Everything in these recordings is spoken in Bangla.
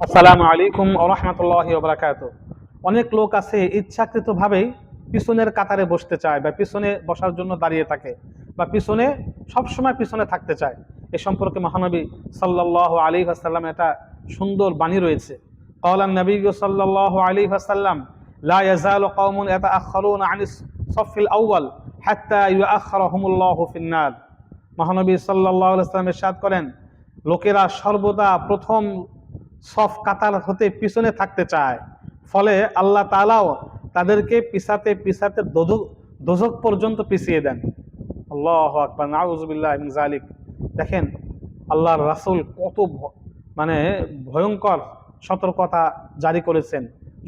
আসসালামু আলাইকুম ওয়া রাহমাতুল্লাহি ওয়া বারাকাতুহু। অনেক লোক আছে ইচ্ছাকৃতভাবেই পিছনের কাতারে বসতে চায় বা পিছনে বসার জন্য দাঁড়িয়ে থাকে বা পিছনে সবসময় পিছনে থাকতে চায়। এ সম্পর্কে মহানবী সাল্লাল্লাহু আলাইহি ওয়াসাল্লাম একটা সুন্দর বাণী রয়েছে। ক্বালা নবী সাল্লাল্লাহু আলাইহি ওয়াসাল্লাম লা ইয়াজালু কওমুন ইয়াতাআখারুনা আনিস সাফফিল আউয়াল হাত্তা ইউআখারাহুমুল্লাহু ফিন নার। মহানবী সাল্লাল্লাহু আলাইহি ওয়াসাল্লাম ইরশাদ করেন, লোকেরা সর্বদা প্রথম সফ কাতার হতে পিছনে থাকতে চায়, ফলে আল্লাহ তাআলাও তাদেরকে পিছাতে পিছাতে দোজখ পর্যন্ত পিছিয়ে দেন। আল্লাহু আকবার, নাউযুবিল্লাহি মিন যালিক। দেখেন আল্লাহর রাসূল কত মানে ভয়ঙ্কর সতর্কতা জারি করেছেন,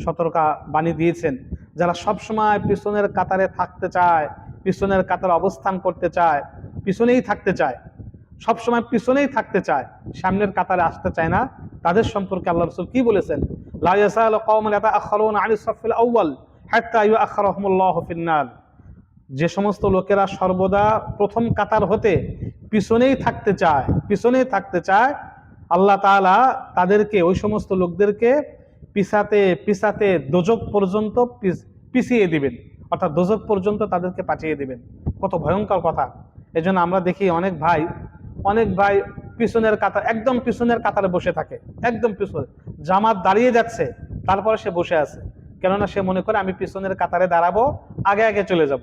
সতর্কা বাণী দিয়েছেন। যারা সবসময় পিছনের কাতারে থাকতে চায়, পিছনের কাতারে অবস্থান করতে চায়, পিছনেই থাকতে চায়, সবসময় পিছনেই থাকতে চায়, সামনের কাতারে আসতে চায় না, তাদের সম্পর্কে আল্লাহ রাসূল কি বলেছেন? লা ইয়াসালু কওমুন ইয়াতাআখারুনা আনিস সাফফিল আউয়াল হাত্তা ইউআখারাহুমুল্লাহু ফিন নার। যে সমস্ত লোকেরা সর্বদা প্রথম কাতার হতে পিছনেই থাকতে চায়, পিছনেই থাকতে চায়, আল্লাহ তাআলা তাদেরকে, ওই সমস্ত লোকদেরকে পিছাতে পিছাতে দোজখ পর্যন্ত পিছিয়ে দিবেন, অর্থাৎ দোজখ পর্যন্ত তাদেরকে পাঠিয়ে দিবেন। কত ভয়ঙ্কর কথা! এজন্য আমরা দেখি অনেক ভাই পিছনের কাতার, একদম পিছনের কাতারে বসে থাকে, একদম পিছনে। জামাত দাঁড়িয়ে যাচ্ছে, তারপরে সে বসে আছে, কেননা সে মনে করে আমি পিছনের কাতারে দাঁড়াবো, আগে আগে চলে যাব।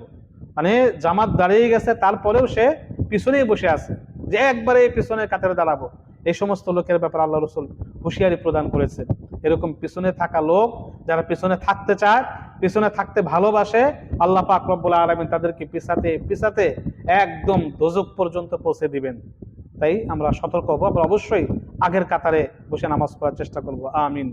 মানে জামাত দাঁড়িয়ে গেছে, তারপরেও সে পিছনেই বসে আছে, যে একবারে পিছনের কাতারে দাঁড়াবো। এই সমস্ত লোকের ব্যাপারে আল্লাহ রাসূল হুঁশিয়ারি প্রদান করেছে। এরকম পিছনে থাকা লোক, যারা পিছনে থাকতে চায়, পিছনে থাকতে ভালোবাসে, আল্লাহ পাক রব্বুল আলামিন তাদেরকে পিছাতে পিছাতে একদম দোজখ পর্যন্ত পৌঁছে দিবেন। তাই আমরা সতর্ক হবো, আমরা অবশ্যই আগের কাতারে বসে নামাজ পড়ার চেষ্টা করব। আমিন।